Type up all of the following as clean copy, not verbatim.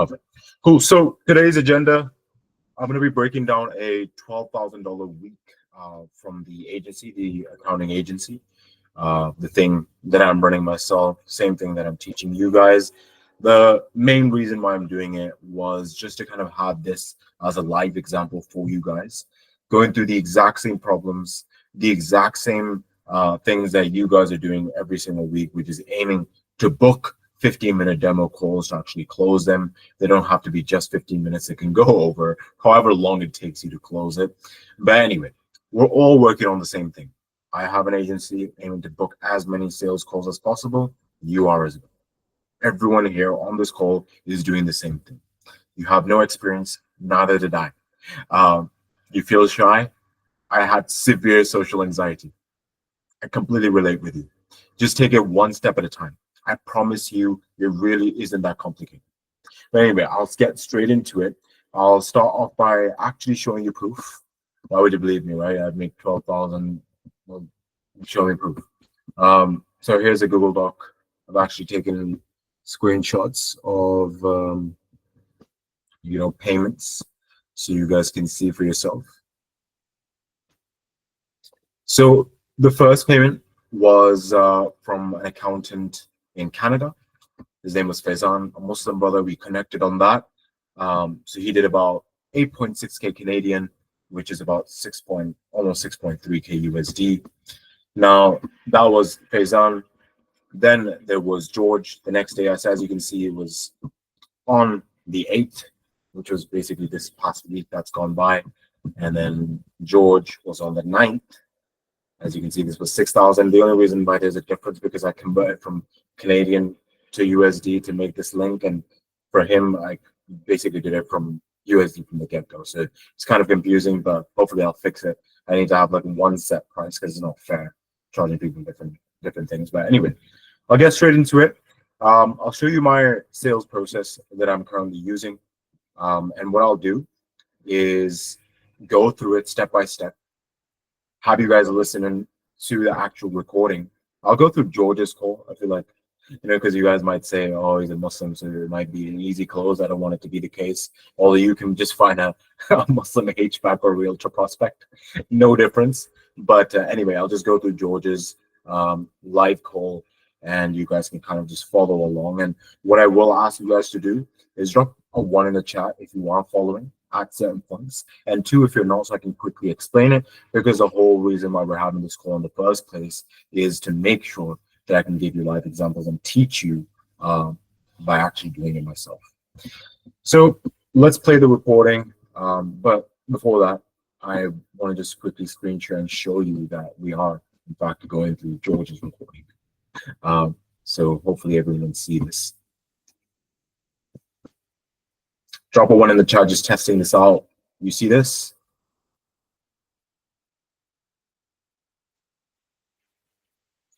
Perfect. Cool. So today's agenda, I'm going to be breaking down a $12,000 week from the agency, the accounting agency, the thing that I'm running myself, same thing that I'm teaching you guys. The main reason why I'm doing it was just to kind of have this as a live example for you guys, going through the exact same problems, the exact same things that you guys are doing every single week, which is aiming to book 15-minute demo calls to actually close them. They don't have to be just 15 minutes. It can go over however long it takes you to close it. But anyway, we're all working on the same thing. I have an agency aiming to book as many sales calls as possible. You are as well. Everyone here on this call is doing the same thing. You have no experience, neither did I. You feel shy? I had severe social anxiety. I completely relate with you. Just take it one step at a time. I promise you, it really isn't that complicated. But anyway, I'll get straight into it. I'll start off by actually showing you proof. Why would you believe me, right? I'd make 12,000. Well, show me proof. So here's a Google Doc. I've actually taken screenshots of payments, so you guys can see for yourself. So the first payment was from an accountant in Canada. His name was Faizan, a Muslim brother. We connected on that. So he did about 8.6K Canadian, which is about almost 6.3K USD. Now that was Faizan. Then there was George. The next day, as you can see, it was on the 8th, which was basically this past week that's gone by. And then George was on the 9th. As you can see, this was 6,000. The only reason why there's a difference because I converted from Canadian to USD to make this link. And for him, I basically did it from USD from the get-go. So it's kind of confusing, but hopefully I'll fix it. I need to have like one set price because it's not fair charging people different things. But anyway, I'll get straight into it. I'll show you my sales process that I'm currently using. And what I'll do is go through it step by step. Have you guys listening to the actual recording. I'll go through George's call. I feel like, because you guys might say, oh, he's a Muslim, so it might be an easy close. I don't want it to be the case. Although you can just find a Muslim HVAC or realtor prospect. No difference. But anyway, I'll just go through George's live call, and you guys can kind of just follow along. And what I will ask you guys to do is drop a 1 in the chat if you are following at certain points, and 2 if you're not, so I can quickly explain it, because the whole reason why we're having this call in the first place is to make sure that I can give you live examples and teach you by actually doing it myself. So let's play the recording, but before that, I want to just quickly screen share and show you that we are in fact going through George's recording. So hopefully everyone can see this. Drop a 1 in the chat, just testing this out. You see this?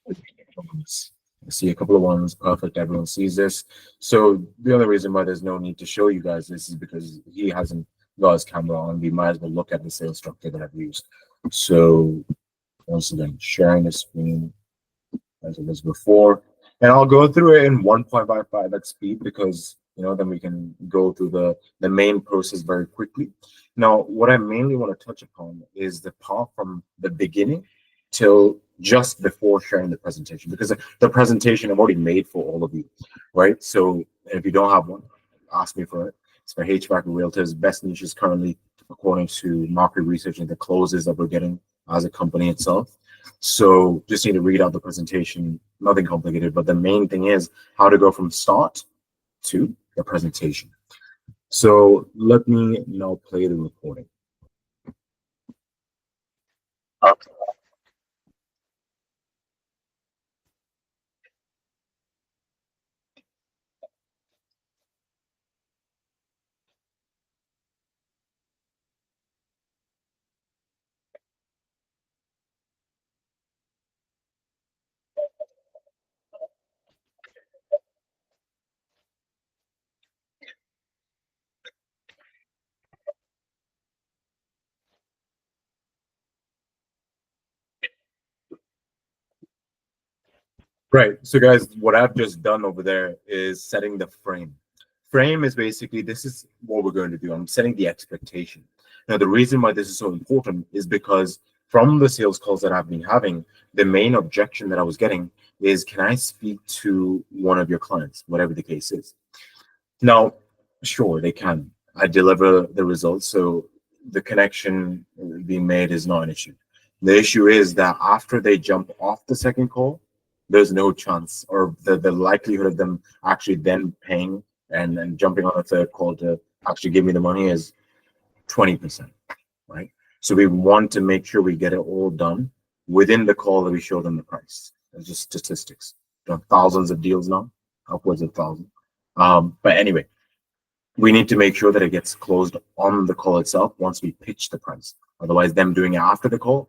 I see a couple of ones. Perfect. Everyone sees this. So the only reason why there's no need to show you guys this is because he hasn't got his camera on. We might as well look at the sales structure that I've used. So once again, sharing the screen as it was before. And I'll go through it in 1.55x speed because then we can go through the main process very quickly. Now, what I mainly want to touch upon is the part from the beginning till just before sharing the presentation, because the presentation I've already made for all of you, right? So if you don't have one, ask me for it. It's for HVAC realtors, best niches currently, according to market research and the closes that we're getting as a company itself. So just need to read out the presentation, nothing complicated, but the main thing is how to go from start to the presentation. So let me now play the recording. Okay. Right. So guys, what I've just done over there is setting the frame. frame is basically, this is what we're going to do. I'm setting the expectation. Now, the reason why this is so important is because from the sales calls that I've been having, the main objection that I was getting is, can I speak to one of your clients, whatever the case is? Now, sure, they can. I deliver the results, so the connection being made is not an issue. The issue is that after they jump off the second call, there's no chance, or the likelihood of them actually then paying and jumping on a third call to actually give me the money is 20%, right? So we want to make sure we get it all done within the call that we show them the price. It's just statistics. Thousands of deals now, upwards of 1,000. But anyway, we need to make sure that it gets closed on the call itself once we pitch the price. Otherwise, them doing it after the call,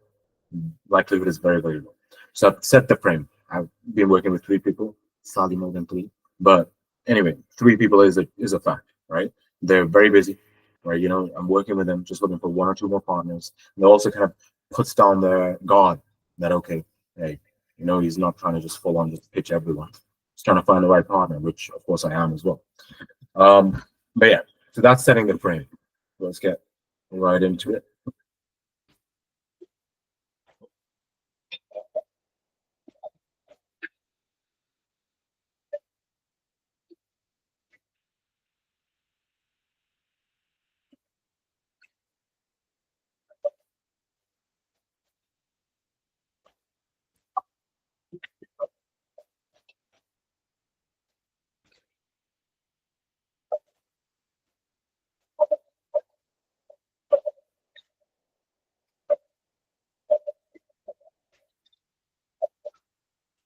likelihood is very, very low. So I've set the frame. I've been working with 3 people, slightly more than 3. But anyway, 3 people is a fact, right? They're very busy, right? You know, I'm working with them, just looking for 1 or 2 more partners. And it also kind of puts down their guard that, okay, hey, you know, he's not trying to just full on just pitch everyone. He's trying to find the right partner, which of course I am as well. But yeah, so that's setting the frame. Let's get right into it.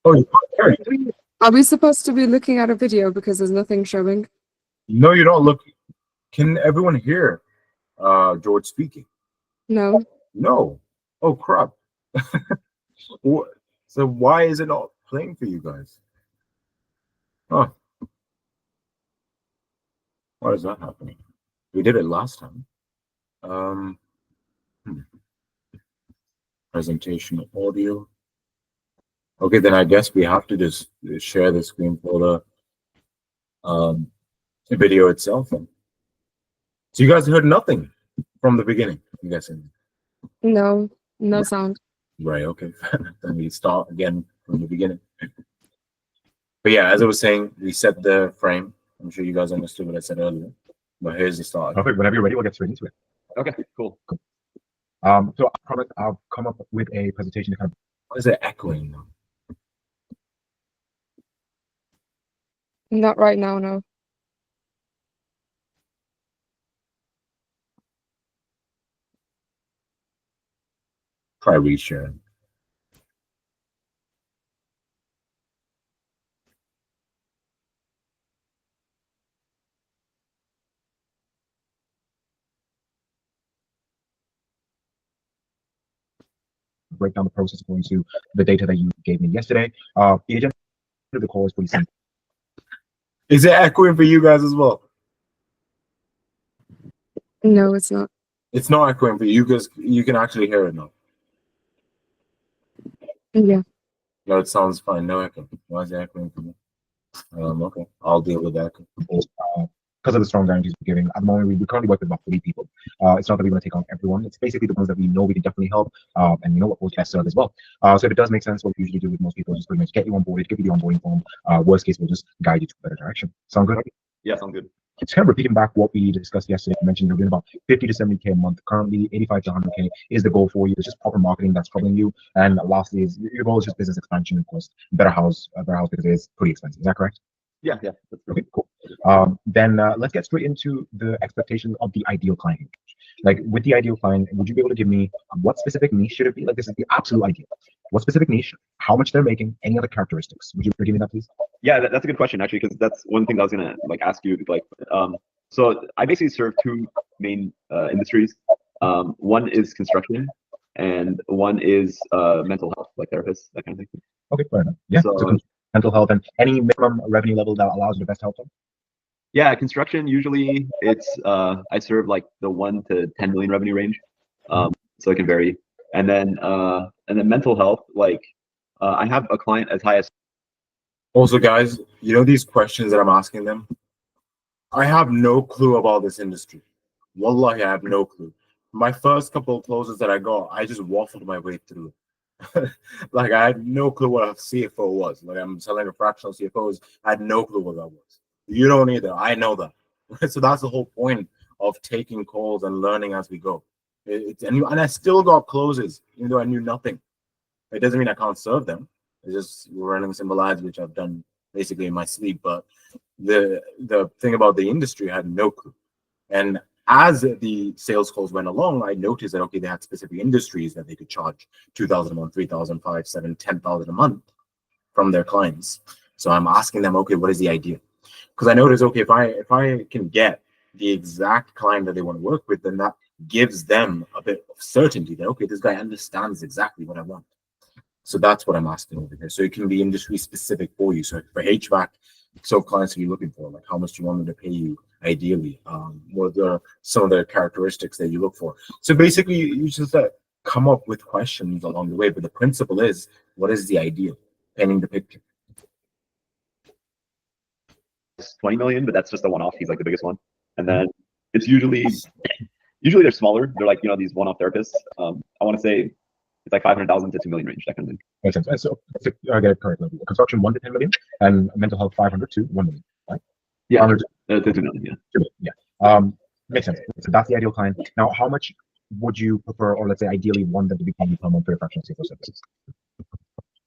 Oh, you can't hear it. Are we supposed to be looking at a video because there's nothing showing? No, you don't look. Can everyone hear George speaking? No. No. Oh crap. So why is it not playing for you guys? Huh. Why is that happening? We did it last time. Hmm. Presentation audio. Okay, then I guess we have to just share the screen for the video itself. So you guys heard nothing from the beginning, I'm guessing. No, no sound. Right, okay. Then we start again from the beginning. But yeah, as I was saying, we set the frame. I'm sure you guys understood what I said earlier. But here's the start. Perfect. Whenever you're ready, we'll get straight into it. Okay, cool. So I promise I'll come up with a presentation to kind of. Why is it echoing now? Not right now, no. Try resharing. Break down the process according to the data that you gave me yesterday. The agenda of the call is pretty simple. Is it echoing for you guys as well? No, it's not. It's not echoing for you guys. You can actually hear it now. Yeah. No, it sounds fine. No echo. Why is it echoing for me? Okay, I'll deal with that. Because of the strong guarantees we're giving, at the moment we currently work with about 40 people. It's not that we're going to take on everyone. It's basically the ones that we know we can definitely help, and we know what will best serve as well. So if it does make sense, what we usually do with most people is just pretty much get you onboarded, give you the onboarding form. Worst case, we'll just guide you to a better direction. Sound good? Yeah, sounds good. It's kind of repeating back what we discussed yesterday. I mentioned you're doing about 50 to 70K a month. Currently, 85 to 100K is the goal for you. It's just proper marketing that's troubling you. And lastly, is your goal is just business expansion, of course. Better house because it is pretty expensive. Is that correct? Yeah. That's Okay, cool. Then let's get straight into the expectations of the ideal client. Like with the ideal client, would you be able to give me what specific niche should it be? Like this is the absolute ideal. What specific niche? How much they're making? Any other characteristics? Would you give me that, please? Yeah, that's a good question actually, because that's one thing I was gonna ask you. So I basically serve 2 main industries. One is construction, and one is mental health, like therapists, that kind of thing. Okay, fair enough. Yeah. So mental health and any minimum revenue level that allows you the best help them? yeah, construction usually it's I serve like the 1 to 10 million revenue range, so it can vary. And then mental health, I have a client as high as. Also, guys, you know these questions that I'm asking them? I have no clue about this industry. Wallahi, I have no clue. My first couple of closes that I got, I just waffled my way through. Like I had no clue what a CFO was. Like I'm selling a fractional CFOs. I had no clue what that was. You don't either. I know that. So that's the whole point of taking calls and learning as we go. And I still got closes, even though I knew nothing. It doesn't mean I can't serve them. It's just running simple ads, which I've done basically in my sleep. But the thing about the industry, I had no clue. And as the sales calls went along, I noticed that okay, they had specific industries that they could charge 2,000 a month, 3,000, 5, 7, 10,000 a month from their clients. So I'm asking them, okay, what is the idea? Because I noticed, okay, if I can get the exact client that they want to work with, then that gives them a bit of certainty that okay, this guy understands exactly what I want. So that's what I'm asking over here. So it can be industry specific for you. So for HVAC, so clients are you looking for? Like how much do you want them to pay you ideally? What are some of the characteristics that you look for? So basically, you just come up with questions along the way. But the principle is, what is the idea? Painting the picture. 20 million, but that's just a one-off. He's like the biggest one. And then it's usually they're smaller. They're like, these one-off therapists. I want to say it's like 500,000 to 2 million range, that kind of thing. Makes sense. So I get it correct. Construction 1 to 10 million, and mental health 500 to 1 million, right? Yeah, 100 to 2 million, yeah. 2 million, yeah. Makes sense. So that's the ideal client. Now, how much would you prefer, or let's say ideally want them to be paying you per month for your fractional CFO services?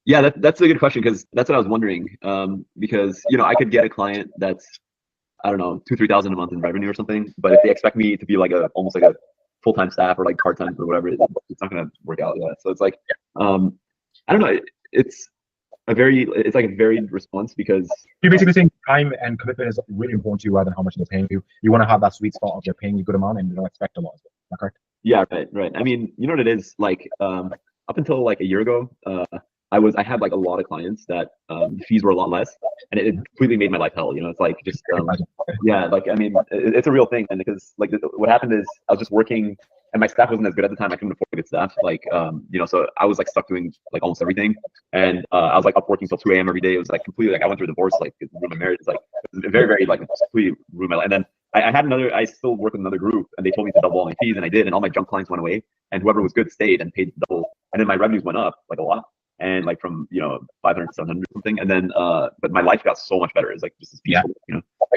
Yeah, that's a good question because that's what I was wondering. Because I could get a client that's, I don't know, 2,000-3,000 a month in revenue or something, but if they expect me to be like almost like a full-time staff or like part-time or whatever, it's not gonna work out. Yeah. So it's like, I don't know. It's like a varied response because you're basically saying time and commitment is really important to you rather than how much they're paying you. You want to have that sweet spot of they're paying you a good amount and you don't expect a lot. Is that correct? Yeah, right. I mean, you know what it is like. Up until like a year ago, I had like a lot of clients that the fees were a lot less, and it completely made my life hell. It's like just yeah, like I mean, it's a real thing, and because like what happened is I was just working, and my staff wasn't as good at the time. I couldn't afford a good staff, like so I was like stuck doing like almost everything, and I was like up working till 2 a.m. every day. It was like completely like I went through a divorce, like ruined my marriage. It's like very very like completely ruined my life. And then I still work with another group, and they told me to double all my fees, and I did, and all my junk clients went away, and whoever was good stayed and paid double, and then my revenues went up like a lot. And like from 500 to 700 something, and then but my life got so much better. It's like just as peaceful,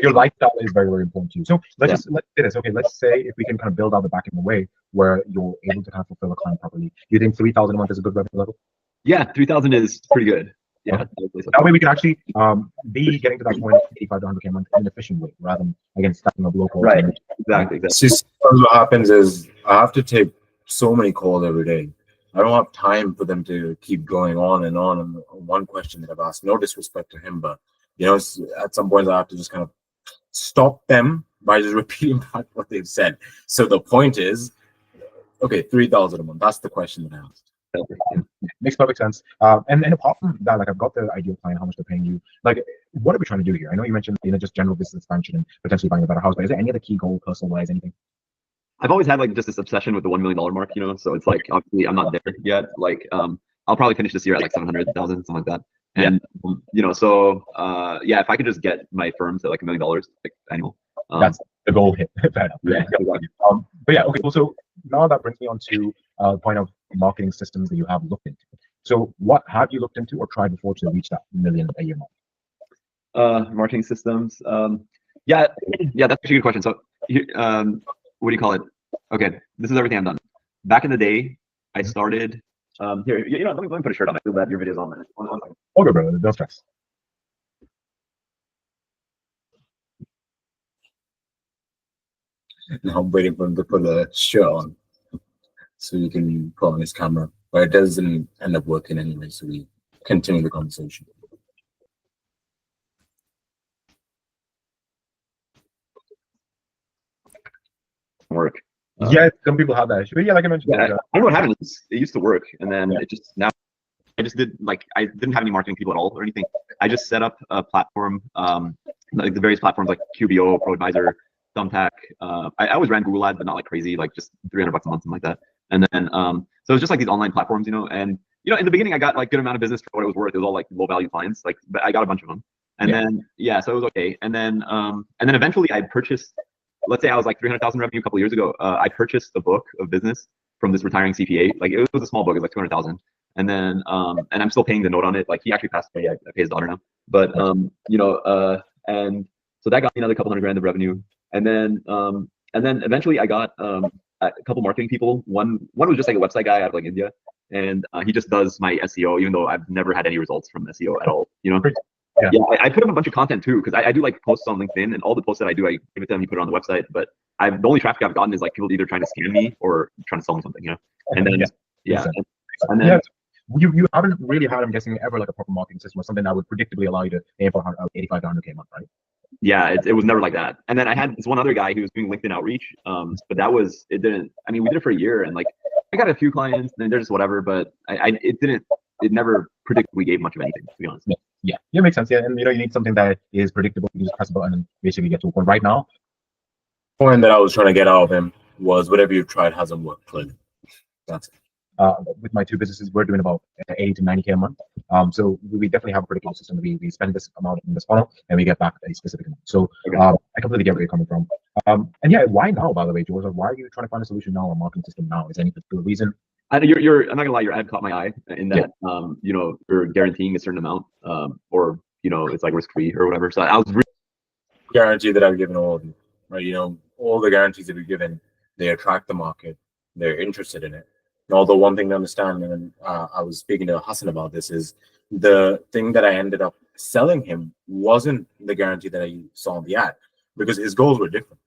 Your lifestyle is very very important to you. So let's say this. Okay, let's say if we can kind of build out the back in a way where you're able to kind of fulfill a client properly. Do you think 3,000 a month is a good revenue level? Yeah, 3,000 is pretty good. Yeah, that way we can actually be getting to that point of 85 to 100K a month in an efficient way rather than again stacking up local. Right. Exactly. See, what happens is I have to take so many calls every day. I don't have time for them to keep going on and on. And one question that I've asked, no disrespect to him, but at some point I have to just kind of stop them by just repeating back what they've said. So the point is, okay, 3,000 a month. That's the question that I asked. Makes perfect sense. And apart from that, like I've got the ideal client, how much they're paying you. Like, what are we trying to do here? I know you mentioned just general business expansion and potentially buying a better house, but is there any other key goal, personal wise, anything? I've always had like just this obsession with the $1 million mark, so it's like obviously I'm not there yet. Like I'll probably finish this year at like 700,000, something like that. And so if I could just get my firm to like $1 million like annual. That's the goal hit. Yeah. But yeah, okay, cool. So now that brings me on to the point of marketing systems that you have looked into. So what have you looked into or tried before to reach that $1 million a year mark? Marketing systems. That's actually a good question. So what do you call it? Okay, this is everything I've done. Back in the day, I started here. Let me put a shirt on. I feel bad your video's on there. One second. Okay, bro, no stress. Now I'm waiting for him to put the shirt on so you can put on his camera, but it doesn't end up working anyway, so we continue the conversation. Work. Yeah, some people have that issue. But yeah, like I mentioned, I don't know what happened. It used to work, and then it just now. I just did I didn't have any marketing people at all or anything. I just set up a platform, like the various platforms like QBO, ProAdvisor, Thumbtack. I always ran Google ads, but not like crazy, like just $300 a month, something like that. And then so it was just like these online platforms, and in the beginning I got like good amount of business for what it was worth. It was all like low value clients, but I got a bunch of them. And then yeah, so it was okay. And then eventually I purchased, let's say I was like 300,000 revenue a couple of years ago. I purchased a book of business from this retiring CPA. Like it was a small book, it was like 200,000. And then and I'm still paying the note on it. Like he actually passed away. I pay his daughter now. But you know, and so that got me another couple hundred grand of revenue. And then eventually I got a couple marketing people. One was just like a website guy out of like India, and he just does my SEO, even though I've never had any results from SEO at all. You know. Yeah, I put up a bunch of content too, because I do like posts on LinkedIn, and all the posts that I do, I give it to him, he put it on the website. But the only traffic I've gotten is like people either trying to scam me or trying to sell me something, you know. And then and then you haven't really had, I'm guessing, ever like a proper marketing system or something that would predictably allow you to aim for 85 to 100K a month, right? Yeah, it was never like that. And then I had this one other guy who was doing LinkedIn outreach, but it didn't. I mean, we did it for a year, and like I got a few clients, and they're just whatever. But it never predictably gave much of anything, to be honest. Yeah, makes sense. Yeah, and you know, you need something that is predictable. You just press a button and basically get to a point. Right now, the point that I was trying to get out of him was whatever you've tried hasn't worked. Clearly, that's it. With my two businesses, we're doing about 80 to 90K a month. So we definitely have a predictable system. We spend this amount in this funnel and we get back a specific amount. So I completely get where you're coming from. And yeah, why now, by the way, George? Why are you trying to find a solution now, a marketing system now? Is there any particular reason? I'm not gonna lie, your ad caught my eye in that you know, you're guaranteeing a certain amount, or you know, it's like risk-free or whatever. So I was really guarantee that I've given all of you, right? You know, all the guarantees that we've given, they attract the market, they're interested in it. And although one thing to understand, and I was speaking to Hassan about this, is the thing that I ended up selling him wasn't the guarantee that I saw in the ad, because his goals were different,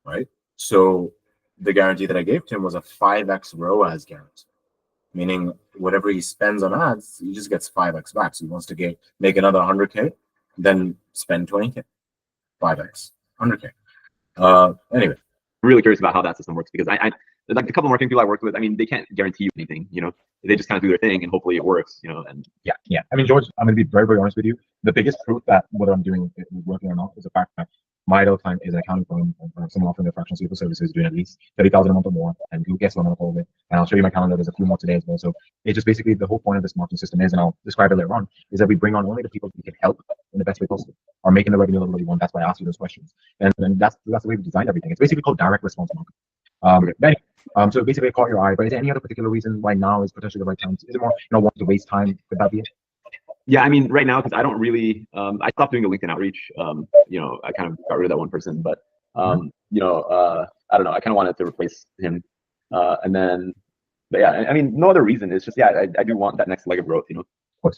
right? So the guarantee that I gave to him was a 5x ROAS guarantee, meaning whatever he spends on ads, he just gets 5x back. So he wants to make another 100K, then spend 20K, 5x, 100K. Anyway, really curious about how that system works, because I like the couple marketing people I worked with, I mean, they can't guarantee you anything, you know, they just kind of do their thing and hopefully it works, you know. And yeah. I mean, George, I'm going to be very, very honest with you. The biggest proof that whether I'm doing it working or not is the fact that my ideal client is an accounting firm, someone offering their fractional CFO services, doing at least 30,000 a month or more, and who gets one on a call with. And I'll show you my calendar. There's a few more today as well. So it's just basically the whole point of this marketing system is, and I'll describe it later on, is that we bring on only the people who can help in the best way possible, are making the revenue level that we want. That's why I asked you those questions, and that's the way we designed everything. It's basically called direct response marketing. So basically, it caught your eye. But is there any other particular reason why now is potentially the right time? Is it more, you know, wanting to waste time? Could that be it? Yeah, I mean, right now, because I don't really, I stopped doing the LinkedIn outreach. You know, I kind of got rid of that one person, but you know, I don't know. I kind of wanted to replace him, and then, but yeah, I mean, no other reason. It's just, yeah, I do want that next leg of growth. You know.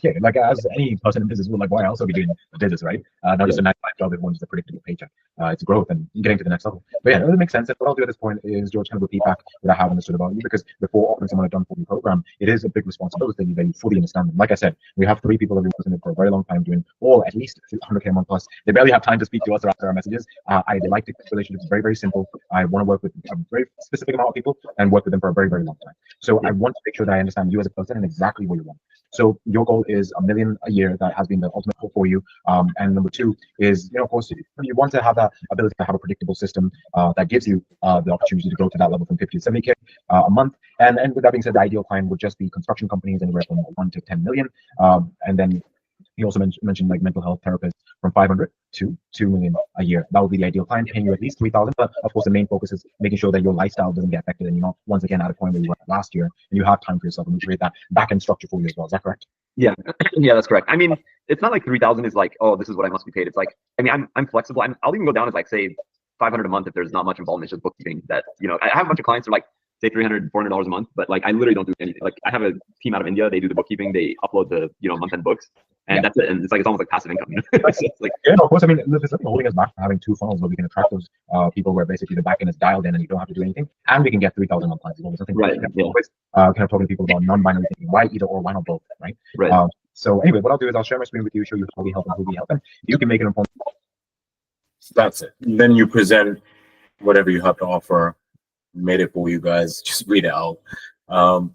Yeah, like as any person in business would, like, why else are we doing business, right? Not just a 9-to-5 job, everyone's just a predictable paycheck. It's growth and getting to the next level. But yeah, it makes sense. And what I'll do at this point is, George, kind of repeat back what I have understood about you, because before offering someone a done for you program, it is a big responsibility that you fully understand them. Like I said, we have 3 people that we've been working for a very long time, doing all at least 100K a month plus. They barely have time to speak to us or after our messages. I like the relationships, very, very simple. I want to work with a very specific amount of people and work with them for a very, very long time. So I want to make sure that I understand you as a person and exactly what you want. So your goal is $1 million a year. That has been the ultimate goal for you. And number 2 is, you know, of course, you want to have that ability to have a predictable system that gives you the opportunity to grow to that level from 50 to 70K a month. And with that being said, the ideal client would just be construction companies anywhere from 1 to 10 million. And then he also mentioned like mental health therapists from 500 to 2 million a year. That would be the ideal client, paying you at least 3,000. But of course, the main focus is making sure that your lifestyle doesn't get affected, and you're not once again at a point where you were last year, and you have time for yourself, and we create that back end structure for you as well. Is that correct? Yeah, yeah, that's correct. I mean, it's not like 3,000 is like, oh, this is what I must be paid. It's like, I mean, I'm flexible. I'll even go down as like, say, 500 a month if there's not much involvement. It's just bookkeeping. That, you know, I have a bunch of clients who are like, say $300, $400 a month, but like I literally don't do anything. Like I have a team out of India. They do the bookkeeping. They upload the, you know, month-end books, and that's it. And it's like, it's almost like passive income. You know? It's like, yeah, no, of course. I mean, there's nothing holding us back from having 2 funnels where we can attract those people where basically the back end is dialed in and you don't have to do anything, and we can get 3,000 on clients as well. There's nothing right. Yeah. Always kind of talking to people about non-binary thinking, why either or, why not both, right? Right. So anyway, what I'll do is I'll share my screen with you, show you how we help and who we help, and you can make an informed. That's it. Then you present whatever you have to offer. Made it for you guys. Just read it out. Well,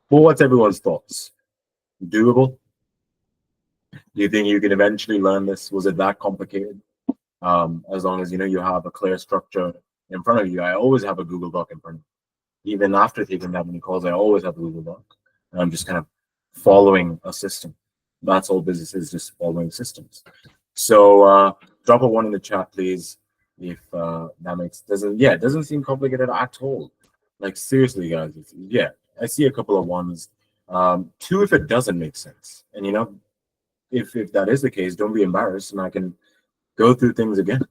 what's everyone's thoughts? Doable? Do you think you can eventually learn this? Was it that complicated? As long as you know you have a clear structure in front of you. I always have a Google Doc in front of me. Even after taking that many calls, I always have a Google Doc. And I'm just kind of following a system. That's all business is, just following systems. So drop a one in the chat, please, if that makes doesn't yeah, it doesn't seem complicated at all. Like seriously, guys, yeah, I see a couple of ones. Two if it doesn't make sense, and if that is the case, don't be embarrassed, and I can go through things again.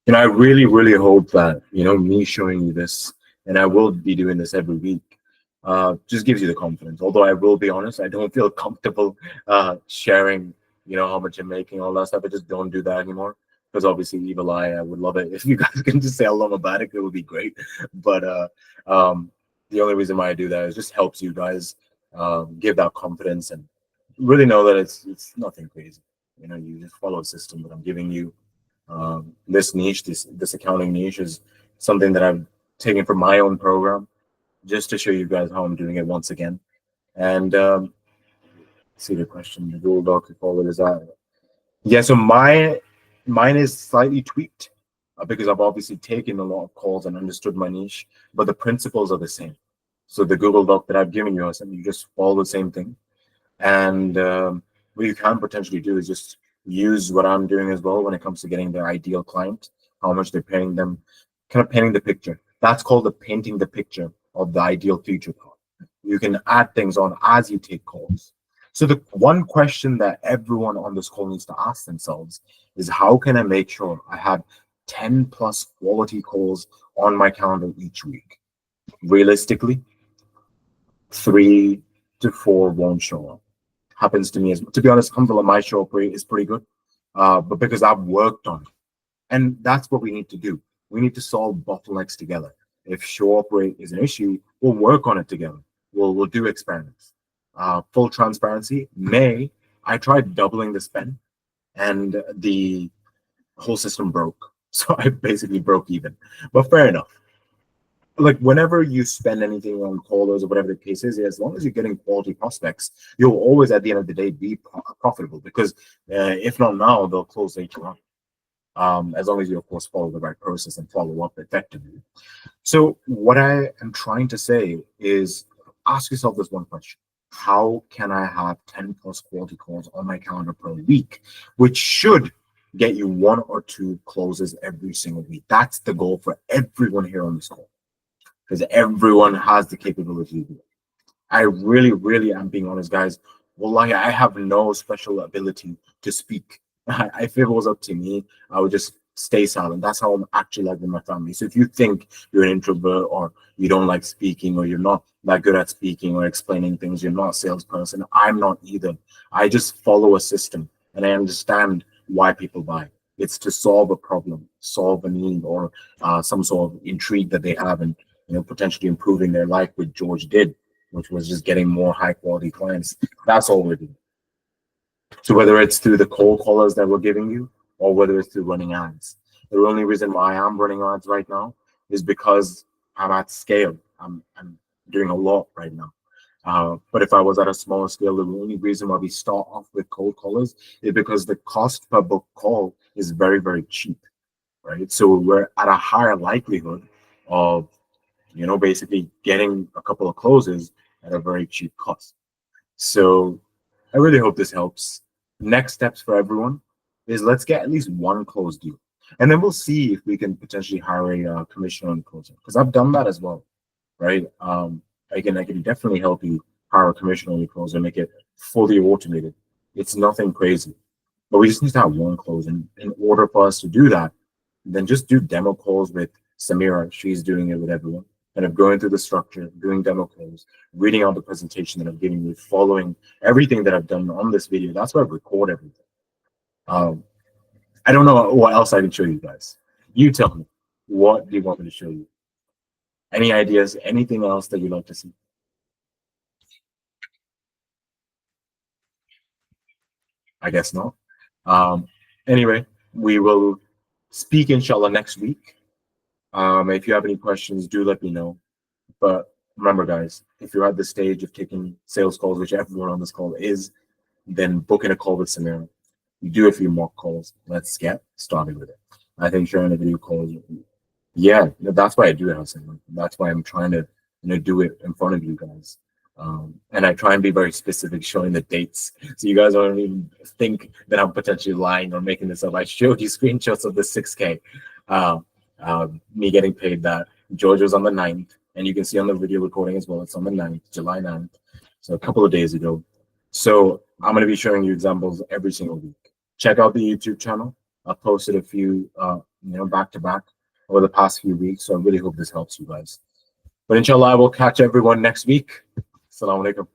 I really, really hope that, me showing you this, and I will be doing this every week, just gives you the confidence. Although I will be honest, I don't feel comfortable sharing, how much I'm making, all that stuff. I just don't do that anymore. Because obviously, evil eye, I would love it if you guys can just say how long about it. It would be great. But the only reason why I do that is just helps you guys give that confidence and really know that it's nothing crazy. You just follow a system that I'm giving you. This niche, this accounting niche, is something that I've taken from my own program, just to show you guys how I'm doing it once again. And see the question, the Google Doc, if all it is that. Yeah, so mine is slightly tweaked because I've obviously taken a lot of calls and understood my niche, but the principles are the same. So the Google Doc that I've given you, you just follow the same thing. And what you can potentially do is just use what I'm doing as well when it comes to getting the ideal client, how much they're paying them, kind of painting the picture. That's called the painting the picture of the ideal future call. You can add things on as you take calls. So the one question that everyone on this call needs to ask themselves is, how can I make sure I have 10 plus quality calls on my calendar each week? Realistically, 3 to 4 won't show up. Happens to me as well. To be honest, alhamdulillah, my show up rate is pretty good, but because I've worked on it. And that's what we need to do. We need to solve bottlenecks together. If show up rate is an issue, we'll work on it together. We'll do experiments. Full transparency, I tried doubling the spend and the whole system broke. So I basically broke even. But fair enough. Like whenever you spend anything on callers or whatever the case is, as long as you're getting quality prospects, you'll always at the end of the day be profitable, because if not now, they'll close later on. As long as you of course follow the right process and follow up effectively. So what I am trying to say is, ask yourself this one question: how can I have 10 plus quality calls on my calendar per week, which should get you 1 or 2 closes every single week? That's the goal for everyone here on this call, because everyone has the capability to do it. I really, really am being honest, guys. Wallahi, I have no special ability to speak. If it was up to me, I would just stay silent. That's how I'm actually like with my family. So if you think you're an introvert, or you don't like speaking, or you're not that good at speaking or explaining things, you're not a salesperson, I'm not either. I just follow a system and I understand why people buy. It's to solve a problem, solve a need, or some sort of intrigue that they have, and potentially improving their life, which George did, which was just getting more high quality clients. That's all we're doing. So whether it's through the cold callers that we're giving you, or whether it's through running ads, the only reason why I'm running ads right now is because I'm at scale. I'm doing a lot right now. But if I was at a smaller scale, the only reason why we start off with cold callers is because the cost per book call is very, very cheap, right? So we're at a higher likelihood of basically getting a couple of closes at a very cheap cost. So I really hope this helps. Next steps for everyone is, let's get at least 1 closed deal. And then we'll see if we can potentially hire a commissioner on closing, because I've done that as well, right? I can definitely help you hire a commissioner on your closer, make it fully automated. It's nothing crazy, but we just need to have 1 close. And in order for us to do that, then just do demo calls with Samira. She's doing it with everyone. Kind of going through the structure, doing demo calls, reading out the presentation that I'm giving you, following everything that I've done on this video. That's why I record everything. I don't know what else I can show you guys. You tell me, what do you want me to show you? Any ideas? Anything else that you'd like to see? I guess not. Anyway, we will speak inshallah next week. If you have any questions, do let me know. But remember, guys, if you're at the stage of taking sales calls, which everyone on this call is, then book in a call with Samira. You do a few mock calls. Let's get started with it. I think sharing a video call is, yeah, that's why I do it. That's why I'm trying to do it in front of you guys. And I try and be very specific, showing the dates, so you guys don't even think that I'm potentially lying or making this up. I showed you screenshots of the 6K, me getting paid that. George was on the 9th, and you can see on the video recording as well, it's on the 9th, July 9th, so a couple of days ago. So I'm going to be showing you examples every single week. Check out the YouTube channel. I've posted a few, back to back over the past few weeks, so I really hope this helps you guys. But inshallah, I will catch everyone next week. Assalamu alaikum.